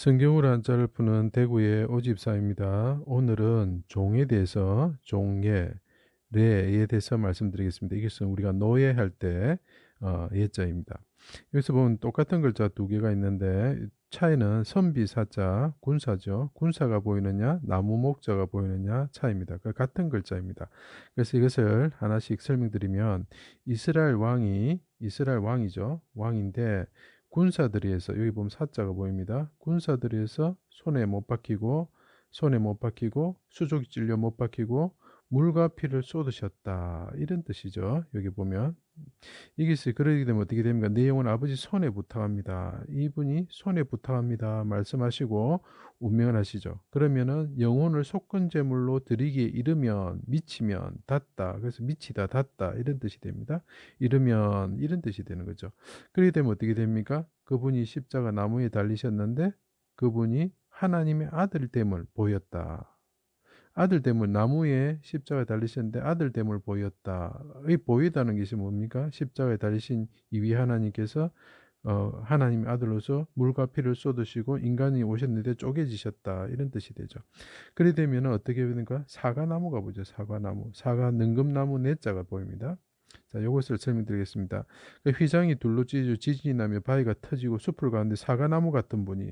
성경으로 한자를 푸는 대구의 오집사입니다. 오늘은 종에 대해서 종예, 레에 대해서 말씀드리겠습니다. 이것은 우리가 노예할 때 예자입니다. 여기서 보면 똑같은 글자 두 개가 있는데 차이는 선비 사자, 군사죠. 군사가 보이느냐, 나무 목자가 보이느냐 차이입니다. 그 같은 글자입니다. 그래서 이것을 하나씩 설명드리면 이스라엘 왕이죠. 왕인데 군사들이 해서 여기 보면 사자가 보입니다. 군사들이 해서 손에 못 박히고 수족이 찔려 못 박히고 물과 피를 쏟으셨다. 이런 뜻이죠. 여기 보면. 이게 그러게 되면 어떻게 됩니까? 내 영혼 아버지 손에 부탁합니다. 이분이 손에 부탁합니다. 말씀하시고 운명을 하시죠. 그러면은 영혼을 속건제물로 드리기에 이르면 미치면 닿다. 그래서 미치다 닿다 이런 뜻이 됩니다. 이르면 이런 뜻이 되는 거죠. 그러게 되면 어떻게 됩니까? 그분이 십자가 나무에 달리셨는데 그분이 하나님의 아들됨을 보였다. 아들됨을 나무에 십자가에 달리셨는데 아들됨을 보였다. 이 보이다는 것이 뭡니까? 십자가에 달리신 이 위 하나님께서 하나님의 아들로서 물과 피를 쏟으시고 인간이 오셨는데 쪼개지셨다. 이런 뜻이 되죠. 그래 되면 어떻게 되는가? 사과나무가 보죠. 사과나무. 사과 능금나무 넷자가 보입니다. 자, 이것을 설명드리겠습니다. 그 휘장이 둘로 찢어져 지진이 나며 바위가 터지고 숲을 가운데 사과나무 같은 분이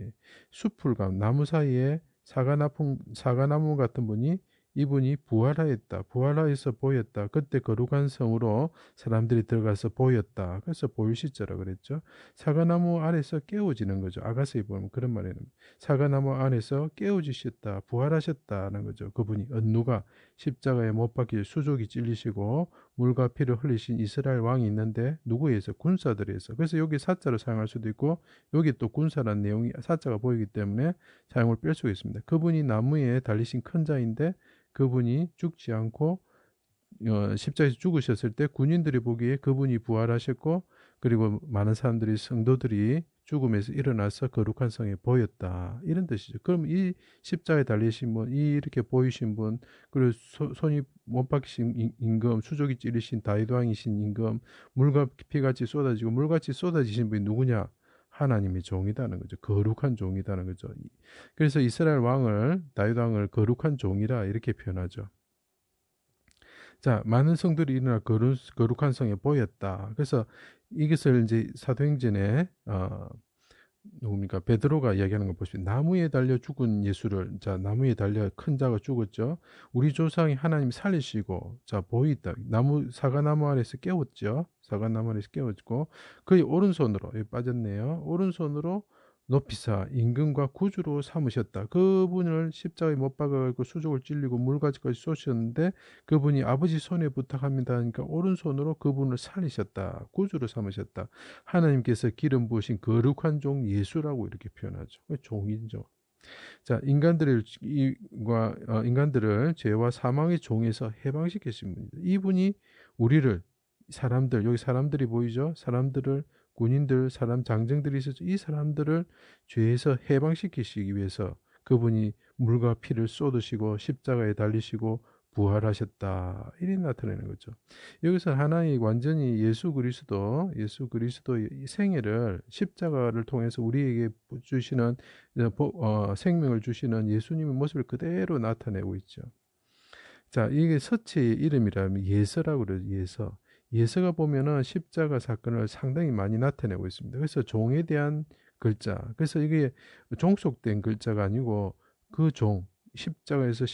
숲을 가운데 나무 사이에 사과나무 같은 분이 이분이 부활하였다. 부활하여서 보였다. 그때 거룩한 성으로 사람들이 들어가서 보였다. 그래서 보일 시자라 그랬죠. 사과나무 아래서 깨워지는 거죠. 아가서에 보면 그런 말이에요. 사과나무 안에서 깨워지셨다. 부활하셨다는 거죠. 그분이 누가 십자가에 못 박혀 수족이 찔리시고 물과 피를 흘리신 이스라엘 왕이 있는데 누구에서 군사들에서 그래서 여기 사자를 사용할 수도 있고 여기 또 군사라는 내용이 사자가 보이기 때문에 사용을 뺄 수가 있습니다. 그분이 나무에 달리신 큰 자인데 그분이 죽지 않고 십자가에서 죽으셨을 때 군인들이 보기에 그분이 부활하셨고 그리고 많은 사람들이 성도들이 죽음에서 일어나서 거룩한 성에 보였다. 이런 뜻이죠. 그럼 이 십자가에 달리신 분, 이렇게 보이신 분, 그리고 손이 못 박히신 임금, 수족이 찌르신 다윗 왕이신 임금, 물과 피같이 쏟아지고 물같이 쏟아지신 분이 누구냐? 하나님의 종이다는 거죠. 거룩한 종이다는 거죠. 그래서 이스라엘 왕을 다윗 왕을 거룩한 종이라 이렇게 표현하죠. 자, 많은 성들이 일어나 거룩한 성에 보였다. 그래서 이것을 이제 사도행전에 누굽니까? 베드로가 이야기하는 걸 보시면 나무에 달려 죽은 예수를 자 나무에 달려 큰 자가 죽었죠. 우리 조상이 하나님 살리시고 자 보이다. 사과나무 아래서 깨웠죠. 사과나무 아래서 깨웠고 그의 오른손으로 여기 빠졌네요. 오른손으로 높이사 임금과 구주로 삼으셨다. 그분을 십자가에 못 박아가지고 수족을 찔리고 물가지까지 쏘셨는데 그분이 아버지 손에 부탁합니다 하니까 오른손으로 그분을 살리셨다. 구주로 삼으셨다. 하나님께서 기름 부으신 거룩한 종 예수라고 이렇게 표현하죠. 종이죠. 자, 인간들을 죄와 사망의 종에서 해방시키신 분입니다. 이분이 우리를 여기 사람들이 보이죠? 사람들을 군인들, 사람 장정들이 있었죠. 이 사람들을 죄에서 해방시키시기 위해서 그분이 물과 피를 쏟으시고 십자가에 달리시고 부활하셨다. 이렇게 나타내는 거죠. 여기서 하나의 완전히 예수 그리스도의 생애를 십자가를 통해서 우리에게 주시는 생명을 주시는 예수님의 모습을 그대로 나타내고 있죠. 자, 이게 서체의 이름이라면 예서라고 그러죠. 예서. 예서가 보면은 십자가 사건을 상당히 많이 나타내고 있습니다. 그래서 종에 대한 글자. 그래서 이게 종속된 글자가 아니고 그 십자가에서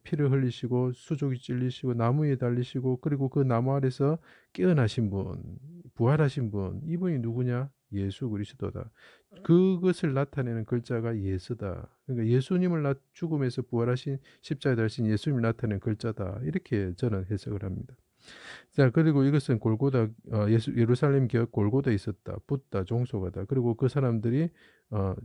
피를 흘리시고 수족이 찔리시고 나무에 달리시고 그리고 그 나무 아래서 깨어나신 분, 부활하신 분, 이분이 누구냐? 예수 그리스도다. 그것을 나타내는 글자가 예서다. 그러니까 예수님을 죽음에서 부활하신 십자가에 달리신 예수님을 나타내는 글자다. 이렇게 저는 해석을 합니다. 자, 그리고 이것은 예루살렘 기업 골고다에 있었다. 붙다, 종속하다. 그리고 그 사람들이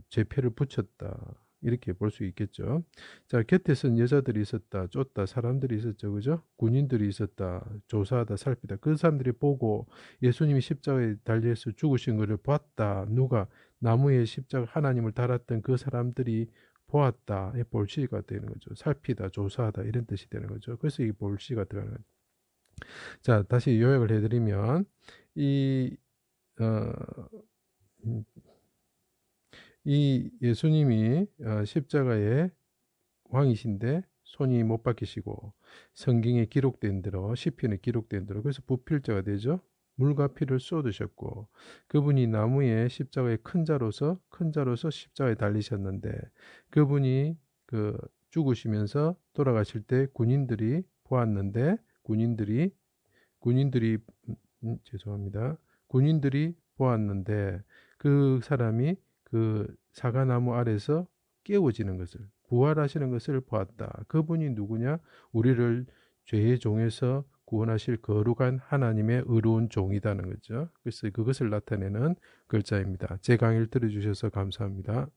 죄패를 붙였다. 이렇게 볼 수 있겠죠. 자, 곁에 선 여자들이 있었다. 쫓다. 사람들이 있었죠. 그죠? 군인들이 있었다. 조사하다. 살피다. 그 사람들이 보고 예수님이 십자가에 달려서 죽으신 것을 봤다. 누가? 나무에 십자가 하나님을 달았던 그 사람들이 보았다. 볼시가 되는 거죠. 살피다. 조사하다. 이런 뜻이 되는 거죠. 그래서 이 볼시가 들어가는 거죠. 자, 다시 요약을 해드리면, 이, 어, 이 예수님이 십자가의 왕이신데 손이 못 박히시고 성경에 기록된 대로 시편에 기록된 대로 그래서 부필자가 되죠. 물과 피를 쏟으셨고 그분이 나무에 십자가의 큰 자로서 십자가에 달리셨는데 그분이 그 죽으시면서 돌아가실 때 군인들이 보았는데 군인들이 죄송합니다. 군인들이 보았는데 그 사람이 그 사과나무 아래서 깨워지는 것을 부활하시는 것을 보았다. 그분이 누구냐? 우리를 죄의 종에서 구원하실 거룩한 하나님의 의로운 종이다는 거죠. 그래서 그것을 나타내는 글자입니다. 제 강의를 들어주셔서 감사합니다.